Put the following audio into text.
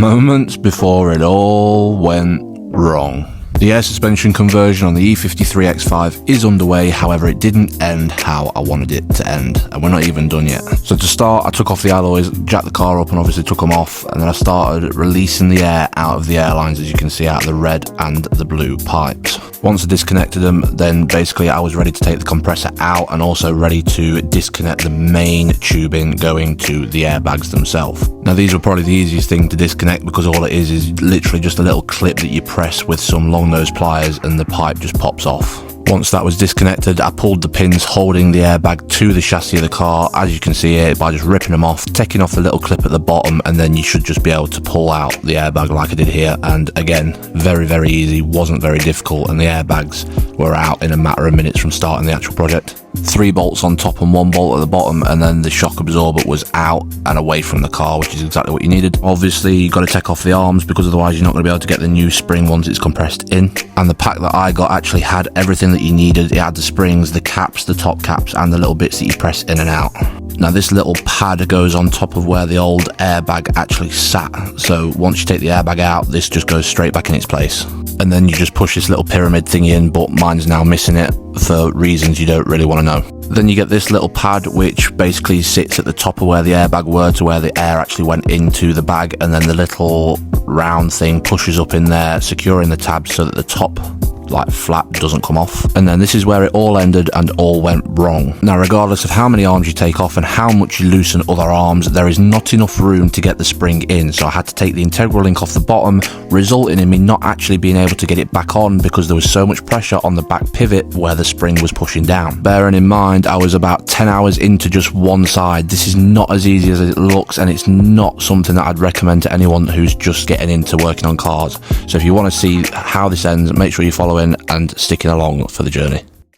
Moments before it all went wrong. The air suspension conversion on the E53 X5 is underway, however it didn't end how I wanted it to end, and we're not even done yet. So to start, I took off the alloys, jacked the car up and obviously took them off, and then I started releasing the air out of the air lines, as you can see, out of the red and the blue pipes. Once I disconnected them, then basically I was ready to take the compressor out and also ready to disconnect the main tubing going to the airbags themselves. Now these were probably the easiest thing to disconnect because all it is literally just a little clip that you press with some long nose pliers and the pipe just pops off. Once that was disconnected, I pulled the pins holding the airbag to the chassis of the car, as you can see here, by just ripping them off, taking off the little clip at the bottom, and then you should just be able to pull out the airbag like I did here. And again, very easy, wasn't very difficult, and the airbags were out in a matter of minutes from starting the actual project. 3 bolts on top and 1 bolt at the bottom, and then the shock absorber was out and away from the car, which is exactly what you needed. Obviously you've got to take off the arms because otherwise you're not going to be able to get the new spring once it's compressed in. And the pack that I got actually had everything that you needed. It had the springs, the caps, the top caps, and the little bits that you press in and out. Now this little pad goes on top of where the old airbag actually sat, so once you take the airbag out, this just goes straight back in its place. And then you just push this little pyramid thingy in, but mine's now missing it for reasons you don't really want to know. Then you get this little pad which basically sits at the top of where the airbag were to where the air actually went into the bag, and then the little round thing pushes up in there, securing the tabs so that the top flap doesn't come off. And then this is where it all ended and all went wrong. Now regardless of how many arms you take off and how much you loosen other arms, there is not enough room to get the spring in, so I had to take the integral link off the bottom, resulting in me not actually being able to get it back on because there was so much pressure on the back pivot where the spring was pushing down. Bearing in mind I was about 10 hours into just one side, this is not as easy as it looks, and it's not something that I'd recommend to anyone who's just getting into working on cars. So if you want to see how this ends, make sure you follow in and sticking along for the journey.